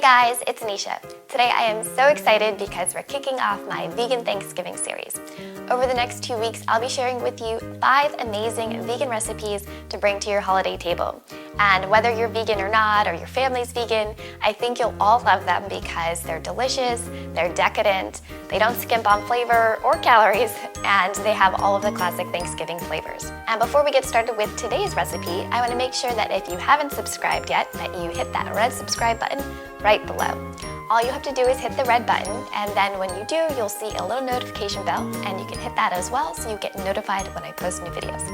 guys, it's Nisha. Today I am so excited because we're kicking off my Vegan Thanksgiving series. Over the next 2 weeks, I'll be sharing with you 5 amazing vegan recipes to bring to your holiday table. And whether you're vegan or not, or your family's vegan, I think you'll all love them because they're delicious, they're decadent, they don't skimp on flavor or calories, and they have all of the classic Thanksgiving flavors. And before we get started with today's recipe, I want to make sure that if you haven't subscribed yet, that you hit that red subscribe button right below. All you have to do is hit the red button, and then when you do, you'll see a little notification bell, and you can hit that as well so you get notified when I post new videos.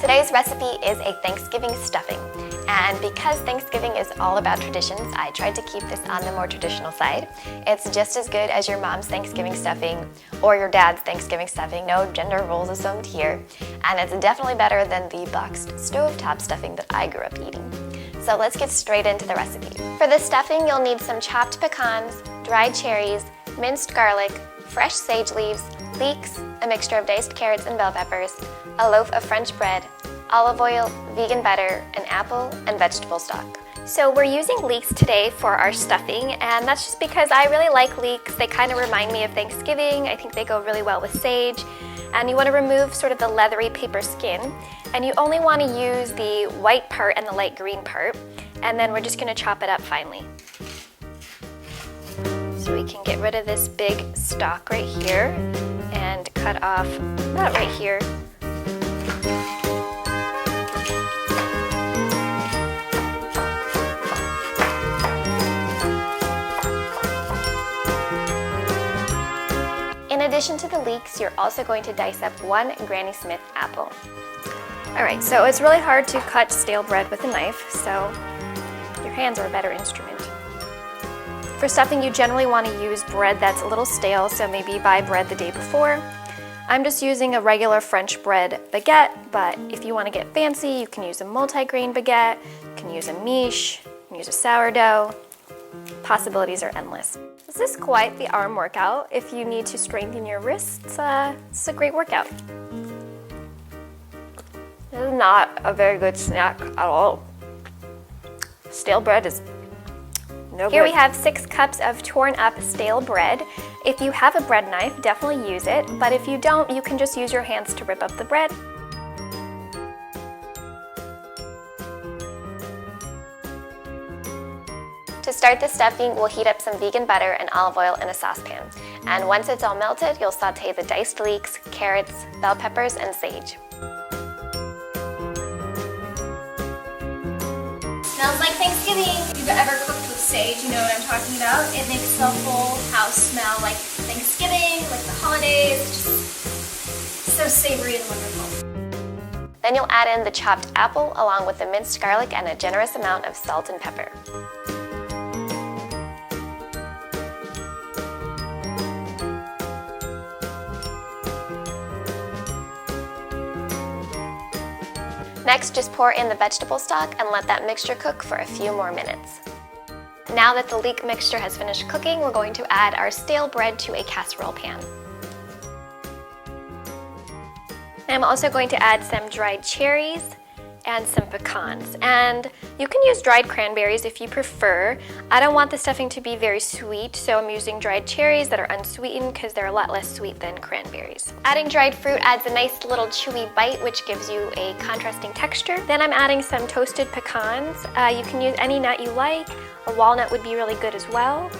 Today's recipe is a Thanksgiving stuffing, and because Thanksgiving is all about traditions, I tried to keep this on the more traditional side. It's just as good as your mom's Thanksgiving stuffing or your dad's Thanksgiving stuffing, no gender roles assumed here, and it's definitely better than the boxed stovetop stuffing that I grew up eating. So let's get straight into the recipe. For the stuffing, you'll need some chopped pecans, dried cherries, minced garlic, fresh sage leaves, leeks, a mixture of diced carrots and bell peppers, a loaf of French bread, olive oil, vegan butter, an apple, and vegetable stock. So we're using leeks today for our stuffing, and that's just because I really like leeks. They kind of remind me of Thanksgiving. I think they go really well with sage. And you want to remove sort of the leathery paper skin, and you only want to use the white part and the light green part, and then we're just going to chop it up finely. So we can get rid of this big stalk right here and cut off that right here. In addition to the leeks, you're also going to dice up 1 Granny Smith apple. Alright, so it's really hard to cut stale bread with a knife, so your hands are a better instrument. For stuffing, you generally want to use bread that's a little stale, so maybe buy bread the day before. I'm just using a regular French bread baguette, but if you want to get fancy, you can use a multi-grain baguette, you can use a miche, you can use a sourdough. Possibilities are endless. This is quite the arm workout. If you need to strengthen your wrists, it's a great workout. This is not a very good snack at all. Stale bread is no good. Here we have 6 cups of torn up stale bread. If you have a bread knife, definitely use it, but if you don't, you can just use your hands to rip up the bread. To start the stuffing, we'll heat up some vegan butter and olive oil in a saucepan. And once it's all melted, you'll saute the diced leeks, carrots, bell peppers, and sage. Smells like Thanksgiving. If you've ever cooked with sage, you know what I'm talking about. It makes the whole house smell like Thanksgiving, like the holidays. Just so savory and wonderful. Then you'll add in the chopped apple along with the minced garlic and a generous amount of salt and pepper. Next, just pour in the vegetable stock and let that mixture cook for a few more minutes. Now that the leek mixture has finished cooking, we're going to add our stale bread to a casserole pan. I'm also going to add some dried cherries and some pecans. And you can use dried cranberries if you prefer. I don't want the stuffing to be very sweet, so I'm using dried cherries that are unsweetened because they're a lot less sweet than cranberries. Adding dried fruit adds a nice little chewy bite, which gives you a contrasting texture. Then I'm adding some toasted pecans. You can use any nut you like. A walnut would be really good as well.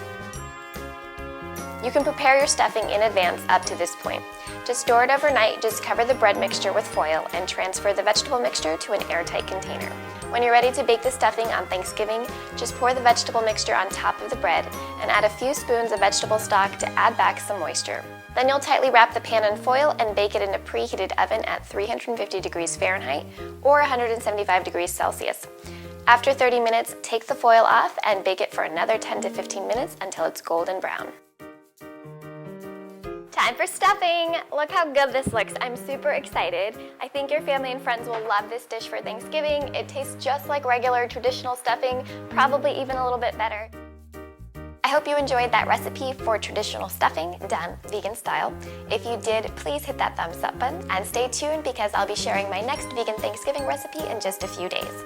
You can prepare your stuffing in advance up to this point. To store it overnight, just cover the bread mixture with foil and transfer the vegetable mixture to an airtight container. When you're ready to bake the stuffing on Thanksgiving, just pour the vegetable mixture on top of the bread and add a few spoons of vegetable stock to add back some moisture. Then you'll tightly wrap the pan in foil and bake it in a preheated oven at 350 degrees Fahrenheit or 175 degrees Celsius. After 30 minutes, take the foil off and bake it for another 10 to 15 minutes until it's golden brown. Time for stuffing! Look how good this looks. I'm super excited. I think your family and friends will love this dish for Thanksgiving. It tastes just like regular traditional stuffing, probably even a little bit better. I hope you enjoyed that recipe for traditional stuffing done vegan style. If you did, please hit that thumbs up button and stay tuned because I'll be sharing my next vegan Thanksgiving recipe in just a few days.